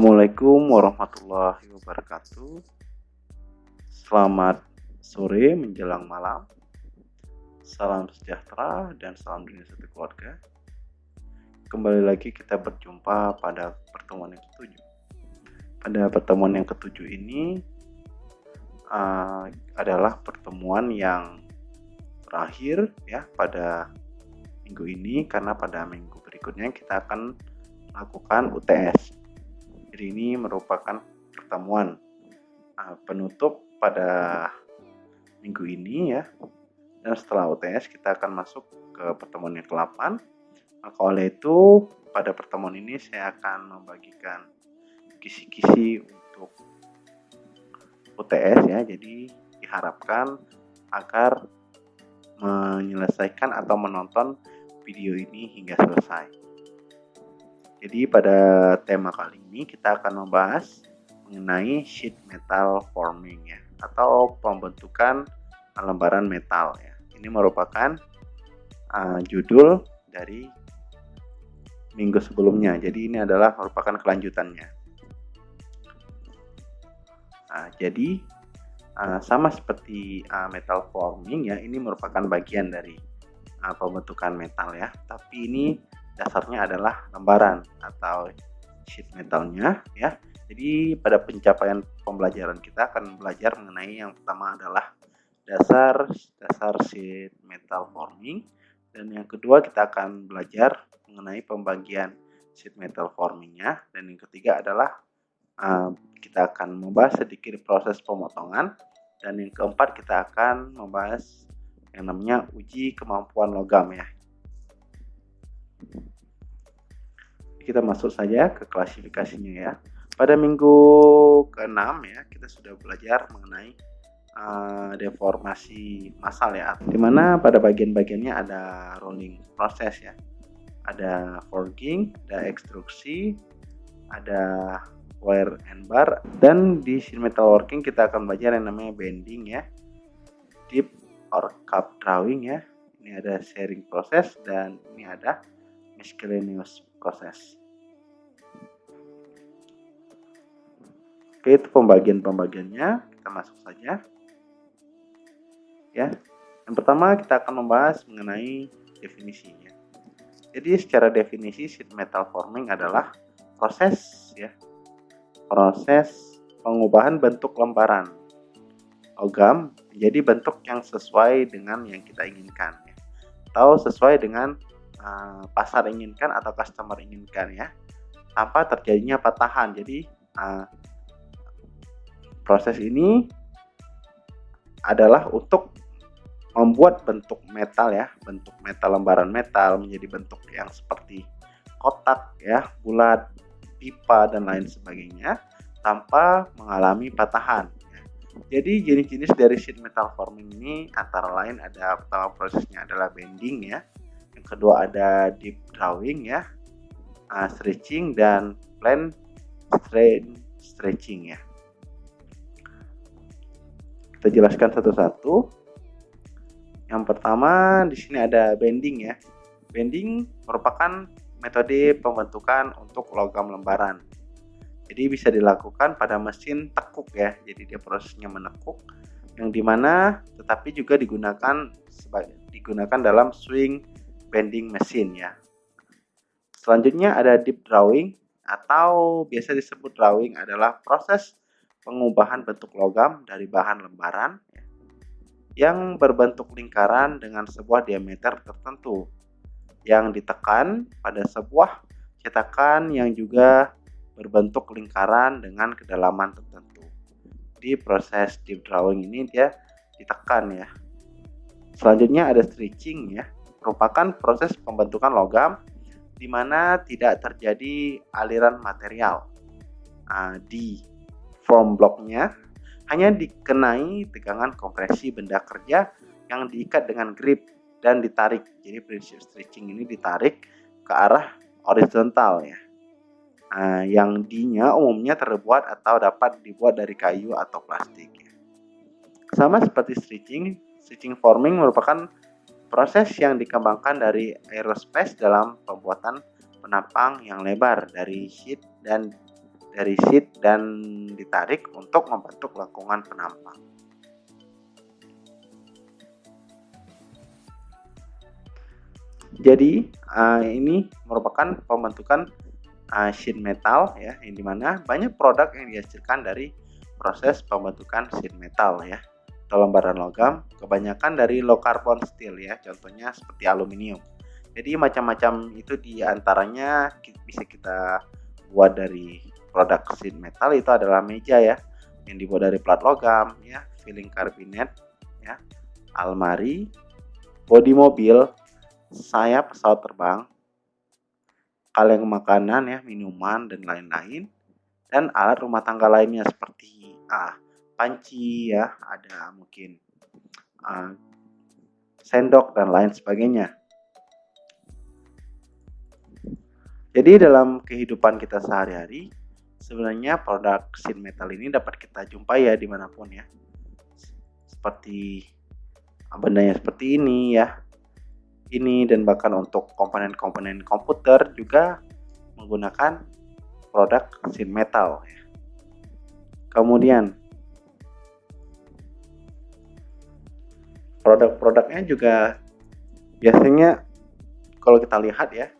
Assalamualaikum warahmatullahi wabarakatuh. Selamat sore menjelang malam. Salam sejahtera dan salam dunia satu keluarga. Kembali lagi kita berjumpa pada pertemuan yang ketujuh. Pada pertemuan yang ketujuh ini adalah pertemuan yang terakhir ya pada minggu ini, karena pada minggu berikutnya kita akan melakukan UTS. Jadi ini merupakan pertemuan penutup pada minggu ini ya. Dan setelah UTS kita akan masuk ke pertemuan yang ke-8. Maka oleh itu pada pertemuan ini saya akan membagikan kisi-kisi untuk UTS ya. Jadi diharapkan agar menyelesaikan atau menonton video ini hingga selesai. Jadi pada tema kali ini kita akan membahas mengenai sheet metal forming ya, atau pembentukan lembaran metal ya. Ini merupakan judul dari minggu sebelumnya. Jadi ini adalah merupakan kelanjutannya. Jadi sama seperti metal forming ya, ini merupakan bagian dari pembentukan metal ya. Tapi ini dasarnya adalah lembaran atau sheet metalnya ya. Jadi pada pencapaian pembelajaran kita akan belajar mengenai yang pertama adalah dasar sheet metal forming, dan yang kedua kita akan belajar mengenai pembagian sheet metal formingnya, dan yang ketiga adalah kita akan membahas sedikit proses pemotongan, dan yang keempat kita akan membahas yang namanya uji kemampuan logam ya. Kita masuk saja ke klasifikasinya ya. Pada minggu ke-6 ya, kita sudah belajar mengenai deformasi massal ya, dimana pada bagian-bagiannya ada rolling proses ya, ada forging, ada ekstruksi, ada wire and bar, dan di sheet metal working kita akan belajar yang namanya bending ya, dip or cup drawing ya. Ini ada sharing proses dan ini ada miscellaneous proses. Oke, itu pembagiannya. Kita masuk saja ya. Yang pertama kita akan membahas mengenai definisinya. Jadi secara definisi sheet metal forming adalah proses pengubahan bentuk lembaran logam menjadi bentuk yang sesuai dengan yang kita inginkan ya, atau sesuai dengan pasar inginkan atau customer inginkan ya, tanpa terjadinya patahan. Jadi proses ini adalah untuk membuat bentuk metal ya, bentuk metal, lembaran metal menjadi bentuk yang seperti kotak ya, bulat, pipa dan lain sebagainya tanpa mengalami patahan. Jadi jenis-jenis dari sheet metal forming ini antara lain ada, pertama prosesnya adalah bending ya, yang kedua ada deep drawing ya, stretching dan plane stretching ya. Kita jelaskan satu-satu. Yang pertama di sini ada bending ya. Bending merupakan metode pembentukan untuk logam lembaran. Jadi bisa dilakukan pada mesin tekuk ya. Jadi dia prosesnya menekuk, yang dimana tetapi juga digunakan dalam swing bending mesin ya. Selanjutnya ada deep drawing, atau biasa disebut drawing, adalah proses pengubahan bentuk logam dari bahan lembaran yang berbentuk lingkaran dengan sebuah diameter tertentu yang ditekan pada sebuah cetakan yang juga berbentuk lingkaran dengan kedalaman tertentu. Di proses deep drawing ini dia ditekan ya. Selanjutnya ada stretching ya, merupakan proses pembentukan logam di mana tidak terjadi aliran material di form blocknya, hanya dikenai tegangan kompresi benda kerja yang diikat dengan grip dan ditarik. Jadi prinsip stretching ini ditarik ke arah horizontal ya. Yang D-nya umumnya terbuat atau dapat dibuat dari kayu atau plastik ya. Sama seperti stretching forming merupakan proses yang dikembangkan dari aerospace dalam pembuatan penampang yang lebar dari sheet dan dari sheet dan ditarik untuk membentuk lengkungan penampang. Jadi ini merupakan pembentukan sheet metal ya, yang dimana banyak produk yang dihasilkan dari proses pembentukan sheet metal ya, atau lembaran logam, kebanyakan dari low carbon steel ya, contohnya seperti aluminium. Jadi macam-macam itu diantaranya bisa kita buat dari produk sheet metal. Itu adalah meja ya, yang dibuat dari plat logam ya, filling kabinet ya, almari, bodi mobil, sayap pesawat terbang, kaleng makanan ya, minuman dan lain-lain, dan alat rumah tangga lainnya seperti panci ya, ada mungkin sendok dan lain sebagainya. Jadi dalam kehidupan kita sehari-hari, sebenarnya produk sheet metal ini dapat kita jumpai ya dimanapun ya, seperti bendanya seperti ini ya, ini, dan bahkan untuk komponen-komponen komputer juga menggunakan produk sheet metal ya. Kemudian produk-produknya juga biasanya kalau kita lihat ya,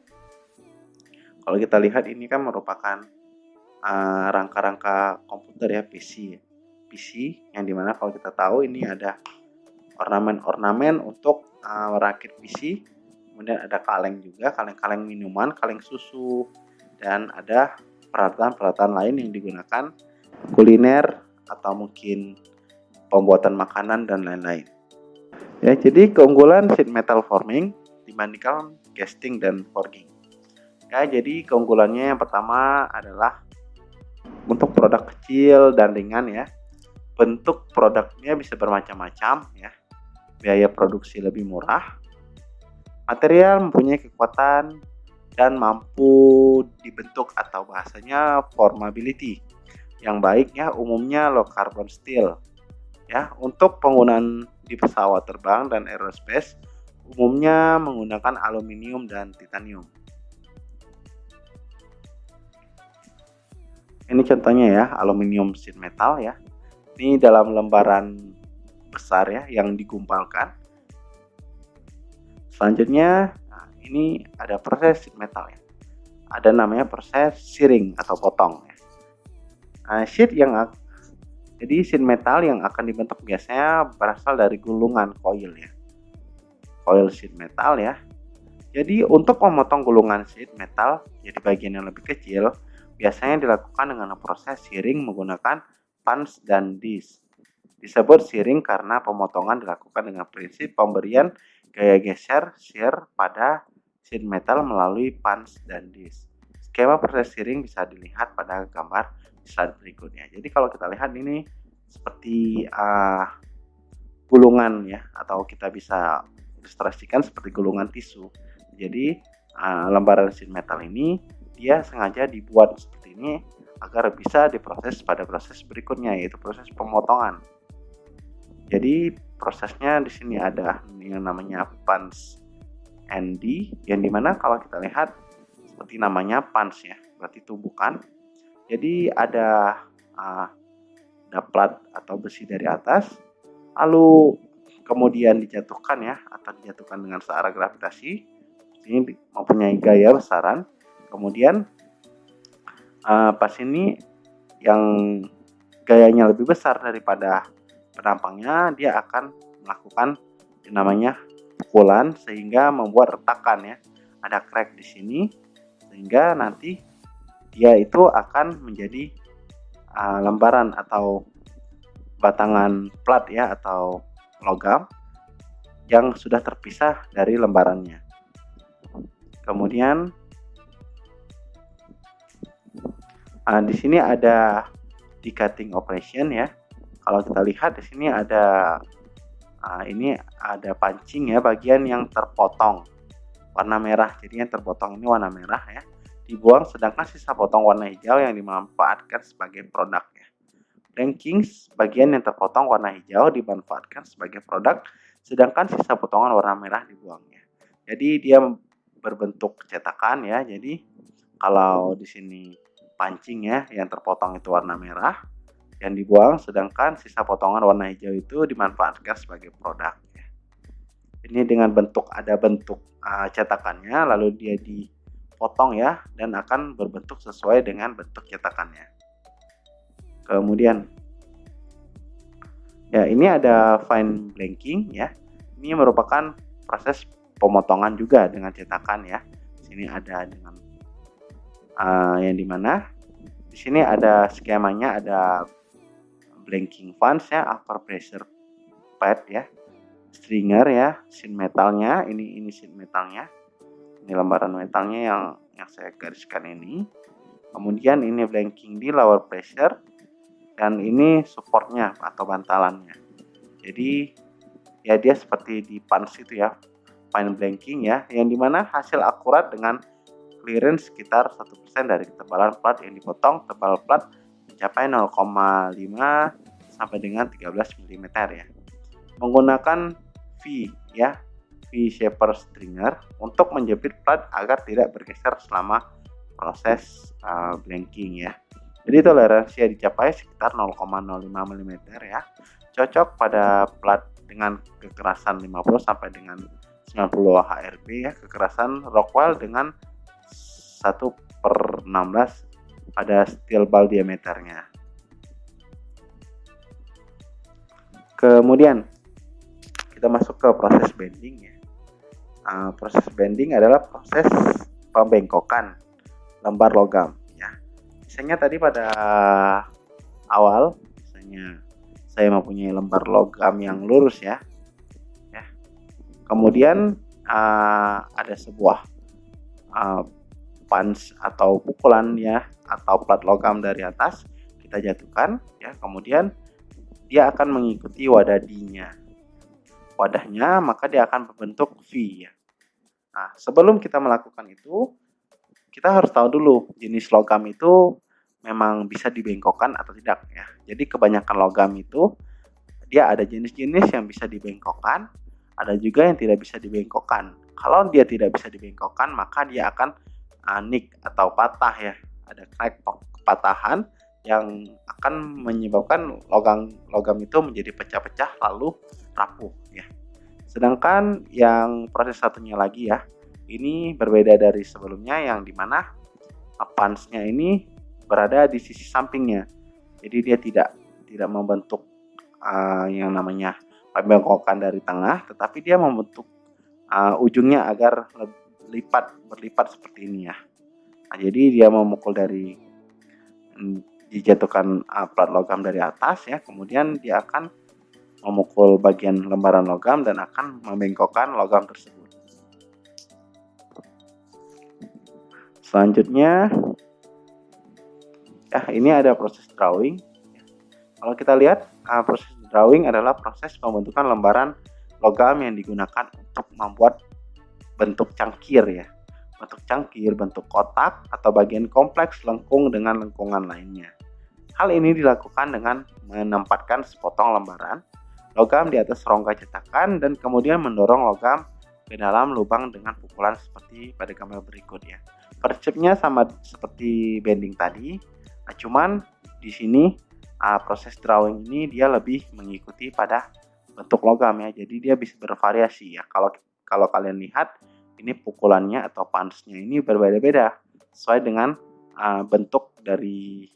ini kan merupakan rangka-rangka komputer ya, PC yang dimana kalau kita tahu ini ada ornamen-ornamen untuk merakit PC, kemudian ada kaleng juga, kaleng-kaleng minuman, kaleng susu, dan ada peralatan-peralatan lain yang digunakan kuliner atau mungkin pembuatan makanan dan lain-lain. Ya, jadi keunggulan sheet metal forming dibandingkan casting dan forging. Ya, jadi keunggulannya yang pertama adalah untuk produk kecil dan ringan ya. Bentuk produknya bisa bermacam-macam ya. Biaya produksi lebih murah. Material mempunyai kekuatan dan mampu dibentuk atau bahasanya formability yang baik ya, umumnya low carbon steel. Ya, untuk penggunaan di pesawat terbang dan aerospace umumnya menggunakan aluminium dan titanium. Ini contohnya ya, aluminium sheet metal ya. Ini dalam lembaran besar ya yang digumpalkan. Selanjutnya, ini ada proses sheet metal ya. Ada namanya proses shearing atau potong ya. Jadi sheet metal yang akan dibentuk biasanya berasal dari gulungan coil ya. Coil sheet metal ya. Jadi untuk memotong gulungan sheet metal jadi bagian yang lebih kecil, biasanya dilakukan dengan proses shearing menggunakan punch dan disk. Disebut shearing karena pemotongan dilakukan dengan prinsip pemberian gaya geser shear pada sheet metal melalui punch dan disk. Skema proses shearing bisa dilihat pada gambar slide berikutnya. Jadi kalau kita lihat ini seperti gulungan ya, atau kita bisa ilustrasikan seperti gulungan tisu. Jadi lembaran sheet metal ini dia sengaja dibuat seperti ini agar bisa diproses pada proses berikutnya, yaitu proses pemotongan. Jadi prosesnya di sini ada yang namanya punch and die, yang dimana kalau kita lihat seperti namanya punch ya, berarti tumbukan. Jadi ada plat atau besi dari atas, lalu kemudian dijatuhkan ya, atau dijatuhkan dengan searah gravitasi. Ini mempunyai gaya besaran. Kemudian pas ini yang gayanya lebih besar daripada penampangnya, dia akan melakukan yang namanya pukulan sehingga membuat retakan ya. Ada crack di sini sehingga nanti dia itu akan menjadi lembaran atau batangan plat ya, atau logam yang sudah terpisah dari lembarannya. Kemudian di sini ada decutting operation ya. Kalau kita lihat di sini ada ini ada pancing ya, bagian yang terpotong warna merah. Jadi yang terpotong ini warna merah ya, dibuang, sedangkan sisa potong warna hijau yang dimanfaatkan sebagai produk ya. Blanking, bagian yang terpotong warna hijau dimanfaatkan sebagai produk, sedangkan sisa potongan warna merah dibuang ya. Jadi dia berbentuk cetakan ya. Jadi kalau di sini pancing ya, yang terpotong itu warna merah yang dibuang, sedangkan sisa potongan warna hijau itu dimanfaatkan sebagai produk ya. Ini dengan ada bentuk cetakannya, lalu dia dipotong ya, dan akan berbentuk sesuai dengan bentuk cetakannya. Kemudian ya, ini ada fine blanking ya. Ini merupakan proses pemotongan juga dengan cetakan ya. Sini ada dengan yang dimana di sini ada skemanya, ada blanking fans ya, upper pressure pad ya, stringer ya, sheet metalnya, ini sheet metalnya, ini lembaran metalnya yang saya gariskan ini. Kemudian ini blanking di lower pressure, dan ini supportnya atau bantalannya. Jadi ya dia seperti di punch itu ya, fine blanking ya, yang dimana hasil akurat dengan clearance sekitar 1% dari ketebalan plat yang dipotong. Tebal plat mencapai 0,5 sampai dengan 13 mm ya. Menggunakan V ya, V shaper stringer untuk menjepit plat agar tidak bergeser selama proses blanking ya. Jadi toleransi yang dicapai sekitar 0,05 mm ya. Cocok pada plat dengan kekerasan 50 sampai dengan 90 HRB ya, kekerasan Rockwell dengan 1/16 pada steel ball diameternya. Kemudian kita masuk ke proses bending ya. Proses bending adalah proses pembengkokan lembar logam ya. Misalnya tadi pada awal, misalnya saya mempunyai lembar logam yang lurus ya. Kemudian ada sebuah punch atau pukulan ya, atau plat logam dari atas kita jatuhkan ya, kemudian dia akan mengikuti wadahnya, maka dia akan berbentuk V ya. Nah, sebelum kita melakukan itu, kita harus tahu dulu jenis logam itu memang bisa dibengkokkan atau tidak ya. Jadi kebanyakan logam itu dia ada jenis-jenis yang bisa dibengkokkan, ada juga yang tidak bisa dibengkokkan. Kalau dia tidak bisa dibengkokkan, maka dia akan nick atau patah ya. Ada crack, kepatahan yang akan menyebabkan logam itu menjadi pecah-pecah lalu rapuh ya. Sedangkan yang proses satunya lagi ya, ini berbeda dari sebelumnya, yang dimana punch-nya ini berada di sisi sampingnya. Jadi dia tidak membentuk yang namanya pembengkokan dari tengah, tetapi dia membentuk ujungnya agar berlipat seperti ini ya. Nah, jadi dia memukul dari dijatuhkan plat logam dari atas ya, kemudian dia akan memukul bagian lembaran logam dan akan membengkokkan logam tersebut. Selanjutnya ya, ini ada proses drawing. Kalau kita lihat, proses drawing adalah proses pembentukan lembaran logam yang digunakan untuk membuat bentuk cangkir ya. Bentuk cangkir, bentuk kotak, atau bagian kompleks lengkung dengan lengkungan lainnya. Hal ini dilakukan dengan menempatkan sepotong lembaran logam di atas rongga cetakan dan kemudian mendorong logam ke dalam lubang dengan pukulan seperti pada gambar berikut ya. Prinsipnya sama seperti bending tadi, cuman di sini proses drawing ini dia lebih mengikuti pada bentuk logam ya. Jadi dia bisa bervariasi ya. Kalau kalian lihat, ini pukulannya atau punch-nya ini berbeda-beda sesuai dengan bentuk dari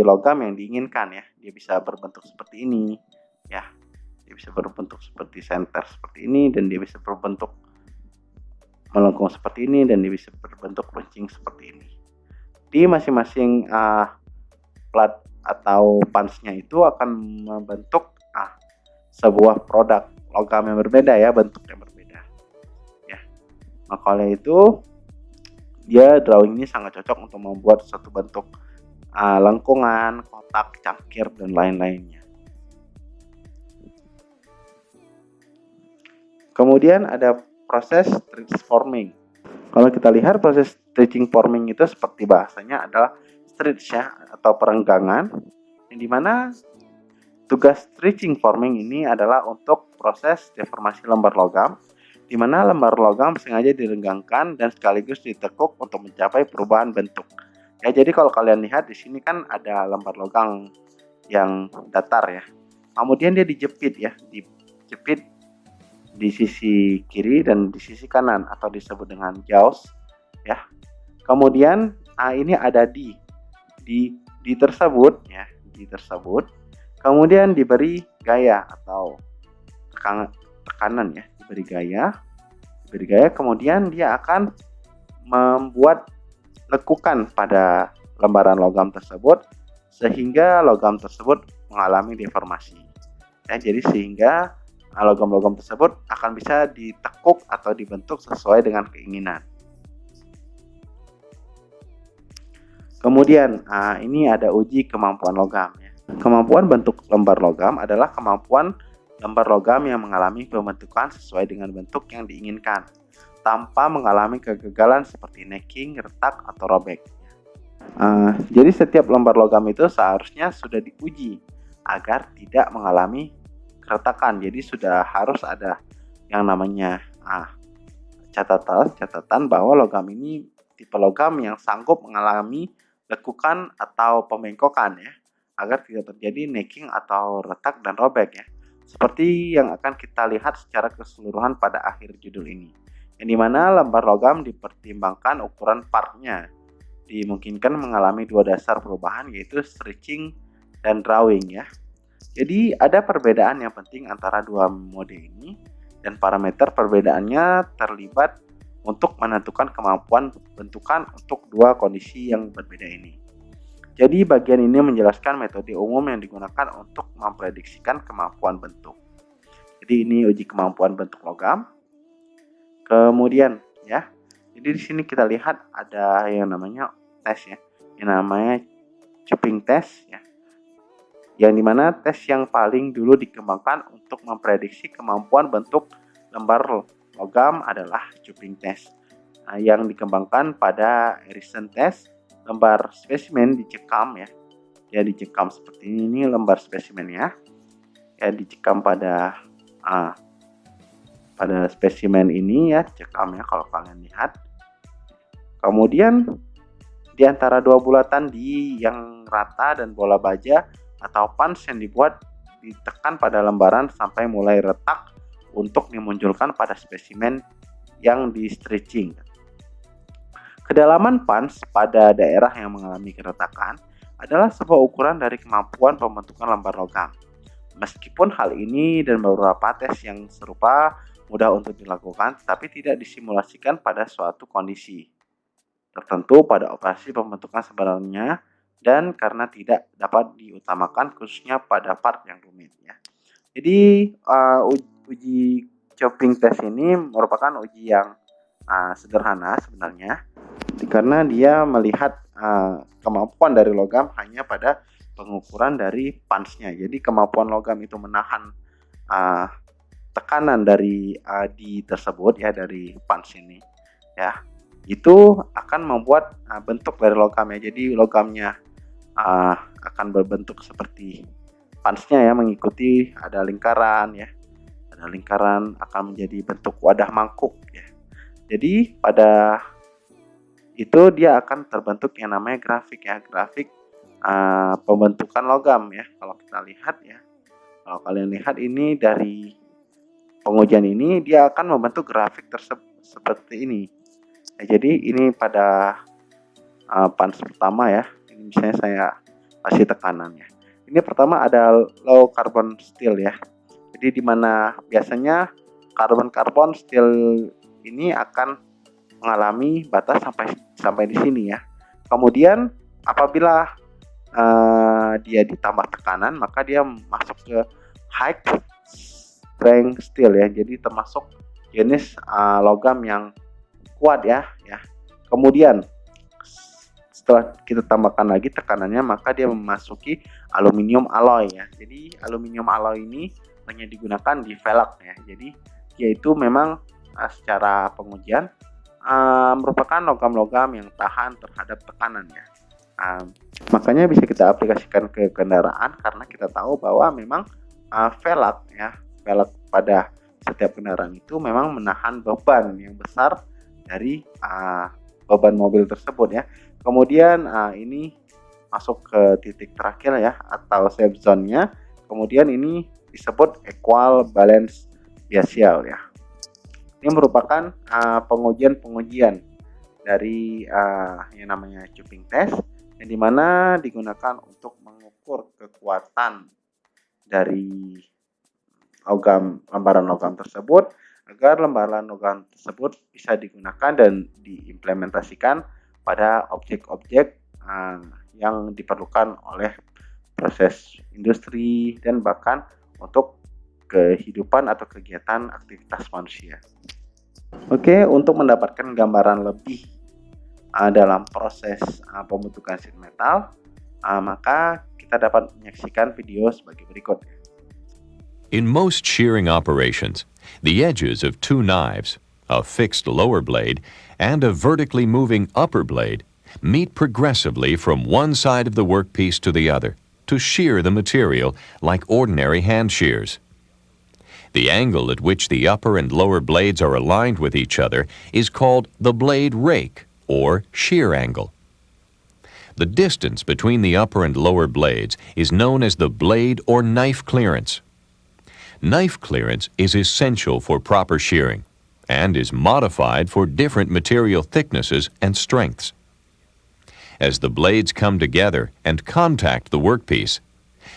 logam yang diinginkan ya. Dia bisa berbentuk seperti ini ya. Dia bisa berbentuk seperti senter seperti ini, dan dia bisa berbentuk melengkung seperti ini, dan dia bisa berbentuk runcing seperti ini. Di masing-masing plat atau punch-nya itu akan membentuk sebuah produk logam yang berbeda ya, bentuk yang berbeda ya. Maka oleh itu dia drawing ini sangat cocok untuk membuat suatu bentuk lengkungan, kotak, cangkir, dan lain-lainnya. Kemudian ada proses stretch forming. Kalau kita lihat proses stretching forming itu seperti bahasanya adalah stretch ya, atau perenggangan, yang dimana tugas stretching forming ini adalah untuk proses deformasi lembar logam di mana lembar logam sengaja direnggangkan dan sekaligus ditekuk untuk mencapai perubahan bentuk. Ya, jadi kalau kalian lihat di sini kan ada lembar logam yang datar ya. Kemudian dia dijepit ya, dijepit di sisi kiri dan di sisi kanan atau disebut dengan jaws ya. Kemudian ini ada di tersebut ya, di tersebut. Kemudian diberi gaya atau tekanan ya, diberi gaya, kemudian dia akan membuat lekukan pada lembaran logam tersebut sehingga logam tersebut mengalami deformasi. Ya, jadi sehingga logam-logam tersebut akan bisa ditekuk atau dibentuk sesuai dengan keinginan. Kemudian ini ada uji kemampuan logam ya. Kemampuan bentuk lembar logam adalah kemampuan lembar logam yang mengalami pembentukan sesuai dengan bentuk yang diinginkan tanpa mengalami kegagalan seperti necking, retak, atau robek. Jadi setiap lembar logam itu seharusnya sudah diuji agar tidak mengalami keretakan. Jadi sudah harus ada yang namanya catatan bahwa logam ini tipe logam yang sanggup mengalami lekukan atau pembengkokan ya, agar tidak terjadi necking atau retak dan robek ya. Seperti yang akan kita lihat secara keseluruhan pada akhir judul ini. Yang dimana lembar logam dipertimbangkan ukuran partnya. Dimungkinkan mengalami dua dasar perubahan yaitu stretching dan drawing ya. Jadi ada perbedaan yang penting antara dua mode ini dan parameter perbedaannya terlibat untuk menentukan kemampuan bentukan untuk dua kondisi yang berbeda ini. Jadi bagian ini menjelaskan metode umum yang digunakan untuk memprediksikan kemampuan bentuk. Jadi ini uji kemampuan bentuk logam. Kemudian ya, jadi di sini kita lihat ada yang namanya tes ya, yang namanya cupping test ya. Yang dimana tes yang paling dulu dikembangkan untuk memprediksi kemampuan bentuk lembar logam adalah cupping test. Yang dikembangkan pada Harrison test. Lembar spesimen dicekam ya, dicekam seperti ini lembar spesimennya ya, dicekam pada spesimen ini ya, dicekam ya kalau kalian lihat. Kemudian di antara dua bulatan di yang rata dan bola baja atau punch yang dibuat ditekan pada lembaran sampai mulai retak untuk dimunculkan pada spesimen yang di stretching. Kedalaman punch pada daerah yang mengalami keretakan adalah sebuah ukuran dari kemampuan pembentukan lembar logam. Meskipun hal ini dan beberapa tes yang serupa mudah untuk dilakukan, tetapi tidak disimulasikan pada suatu kondisi tertentu pada operasi pembentukan sebenarnya dan karena tidak dapat diutamakan khususnya pada part yang rumit ya. Jadi uji chopping test ini merupakan uji yang sederhana sebenarnya, karena dia melihat kemampuan dari logam hanya pada pengukuran dari punch-nya. Jadi kemampuan logam itu menahan tekanan dari di tersebut ya, dari punch ini ya, itu akan membuat bentuk dari logamnya. Jadi logamnya akan berbentuk seperti punch-nya ya, mengikuti ada lingkaran ya, ada lingkaran akan menjadi bentuk wadah mangkuk ya. Jadi pada itu dia akan terbentuk yang namanya grafik ya, grafik pembentukan logam ya. Kalau kita lihat ya, kalau kalian lihat ini dari pengujian ini, dia akan membentuk grafik seperti ini ya. Jadi ini pada punch pertama ya, ini misalnya saya kasih tekanannya. Ini pertama ada low carbon steel ya. Jadi dimana biasanya karbon steel ini akan mengalami batas sampai di sini ya. Kemudian apabila dia ditambah tekanan, maka dia masuk ke high strength steel ya. Jadi termasuk jenis logam yang kuat ya. Kemudian setelah kita tambahkan lagi tekanannya, maka dia memasuki aluminium alloy ya. Jadi aluminium alloy ini hanya digunakan di velg ya. Jadi yaitu memang secara pengujian merupakan logam-logam yang tahan terhadap tekanan ya. Makanya bisa kita aplikasikan ke kendaraan karena kita tahu bahwa memang velg pada setiap kendaraan itu memang menahan beban yang besar dari beban mobil tersebut ya. Kemudian ini masuk ke titik terakhir ya, atau safe zone-nya. Kemudian ini disebut equal balance biasial ya. Ini merupakan pengujian dari yang namanya cupping test, yang dimana digunakan untuk mengukur kekuatan dari lembaran logam tersebut, agar lembaran logam tersebut bisa digunakan dan diimplementasikan pada objek-objek yang diperlukan oleh proses industri dan bahkan untuk kehidupan atau kegiatan aktivitas manusia. Oke, untuk mendapatkan gambaran lebih dalam proses pembentukan sheet metal, maka kita dapat menyaksikan video sebagai berikut. In most shearing operations, the edges of two knives, a fixed lower blade and a vertically moving upper blade, meet progressively from one side of the workpiece to the other to shear the material like ordinary hand shears. The angle at which the upper and lower blades are aligned with each other is called the blade rake, or shear angle. The distance between the upper and lower blades is known as the blade or knife clearance. Knife clearance is essential for proper shearing and is modified for different material thicknesses and strengths. As the blades come together and contact the workpiece,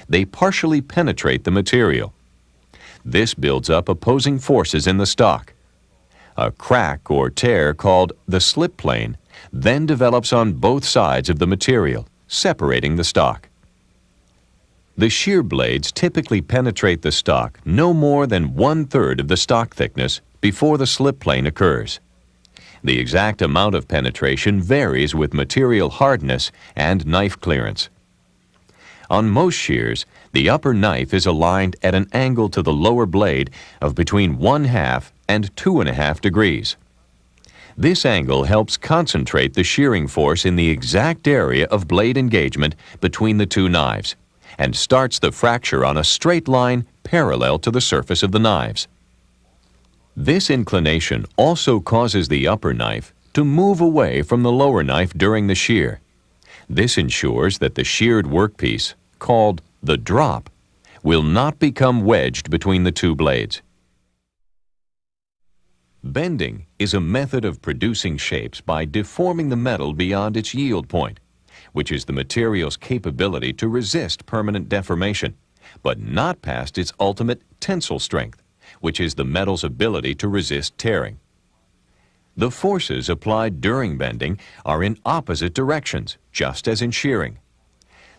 they partially penetrate the material. This builds up opposing forces in the stock. A crack or tear called the slip plane then develops on both sides of the material, separating the stock. The shear blades typically penetrate the stock no more than 1/3 of the stock thickness before the slip plane occurs. The exact amount of penetration varies with material hardness and knife clearance. On most shears, the upper knife is aligned at an angle to the lower blade of between 1/2 and 2.5 degrees. This angle helps concentrate the shearing force in the exact area of blade engagement between the two knives and starts the fracture on a straight line parallel to the surface of the knives. This inclination also causes the upper knife to move away from the lower knife during the shear. This ensures that the sheared workpiece, called the drop, will not become wedged between the two blades. Bending is a method of producing shapes by deforming the metal beyond its yield point, which is the material's capability to resist permanent deformation, but not past its ultimate tensile strength, which is the metal's ability to resist tearing. The forces applied during bending are in opposite directions, just as in shearing.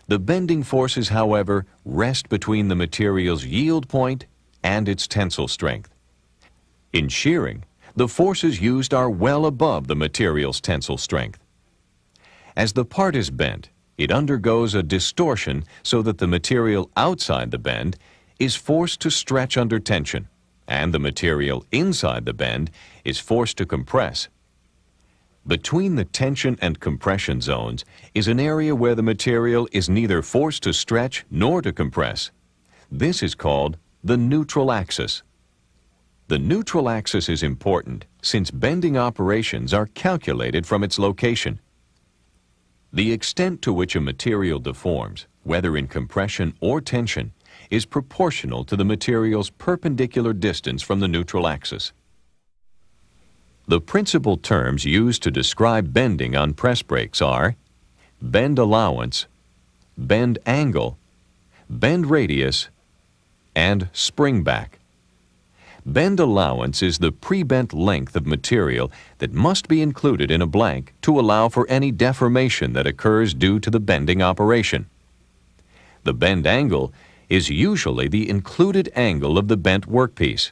The bending forces, however, rest between the material's yield point and its tensile strength. In shearing, the forces used are well above the material's tensile strength. As the part is bent, it undergoes a distortion so that the material outside the bend is forced to stretch under tension, and the material inside the bend is forced to compress. Between the tension and compression zones is an area where the material is neither forced to stretch nor to compress. This is called the neutral axis. The neutral axis is important since bending operations are calculated from its location. The extent to which a material deforms, whether in compression or tension, is proportional to the material's perpendicular distance from the neutral axis. The principal terms used to describe bending on press brakes are bend allowance, bend angle, bend radius, and spring back. Bend allowance is the pre-bent length of material that must be included in a blank to allow for any deformation that occurs due to the bending operation. The bend angle is usually the included angle of the bent workpiece.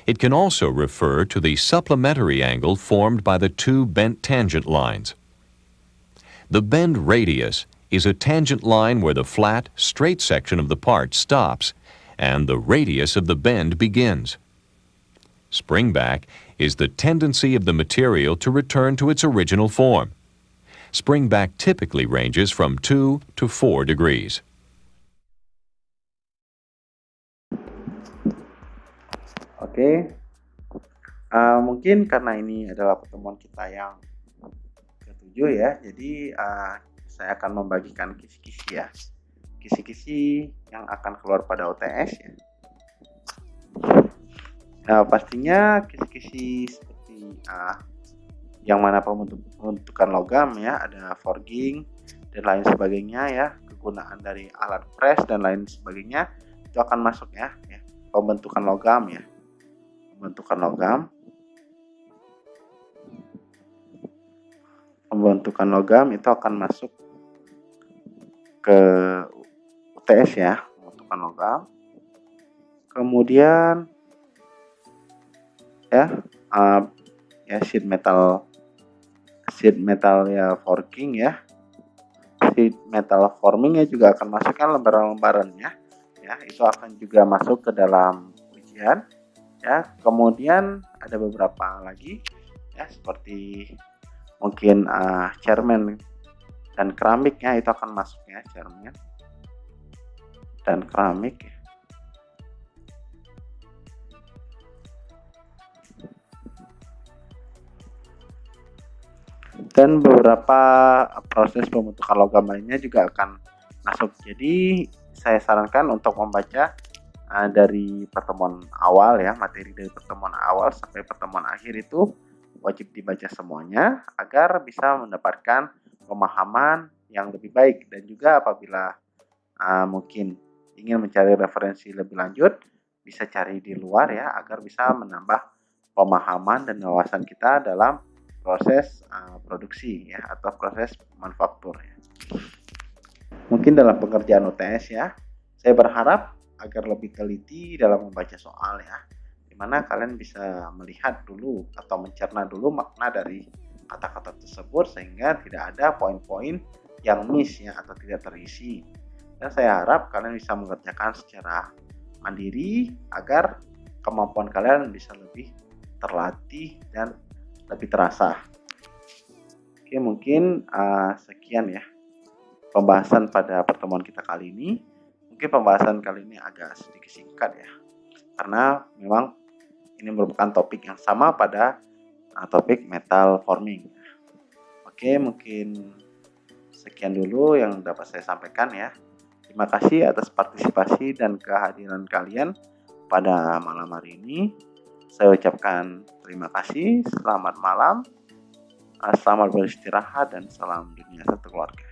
It can also refer to the supplementary angle formed by the two bent tangent lines. The bend radius is a tangent line where the flat, straight section of the part stops and the radius of the bend begins. Springback is the tendency of the material to return to its original form. Springback typically ranges from 2 to 4 degrees. Oke, mungkin karena ini adalah pertemuan kita yang ketujuh ya, jadi saya akan membagikan kisi-kisi ya, kisi-kisi yang akan keluar pada UTS ya. Pastinya kisi-kisi seperti yang mana pembentukan logam ya, ada forging dan lain sebagainya ya, kegunaan dari alat press dan lain sebagainya itu akan masuk ya, pembentukan logam ya, pembentukan logam itu akan masuk ke UTS ya, pembentukan logam. Kemudian ya sheet metal ya, forging ya, sheet metal forming ya juga akan masuk kan, lembaran-lembarannya ya, itu akan juga masuk ke dalam ujian ya. Kemudian ada beberapa lagi ya, seperti mungkin cermen dan keramik ya, itu akan masuk ya, cermen dan keramik. Dan beberapa proses pembentukan logam lainnya juga akan masuk. Jadi saya sarankan untuk membaca dari pertemuan awal ya, materi dari pertemuan awal sampai pertemuan akhir itu wajib dibaca semuanya agar bisa mendapatkan pemahaman yang lebih baik. Dan juga apabila mungkin ingin mencari referensi lebih lanjut, bisa cari di luar ya, agar bisa menambah pemahaman dan wawasan kita dalam proses produksi ya, atau proses manufaktur ya. Mungkin dalam pengerjaan UTS ya, saya berharap agar lebih teliti dalam membaca soal ya, dimana kalian bisa melihat dulu atau mencerna dulu makna dari kata-kata tersebut sehingga tidak ada poin-poin yang miss ya, atau tidak terisi. Dan saya harap kalian bisa mengerjakan secara mandiri agar kemampuan kalian bisa lebih terlatih dan lebih terasa. Oke, mungkin sekian ya pembahasan pada pertemuan kita kali ini. Mungkin pembahasan kali ini agak sedikit singkat ya, karena memang ini merupakan topik yang sama pada topik metal forming. Oke, mungkin sekian dulu yang dapat saya sampaikan ya. Terima kasih atas partisipasi dan kehadiran kalian pada malam hari ini. Saya ucapkan terima kasih, selamat malam, selamat beristirahat, dan salam dunia satu keluarga.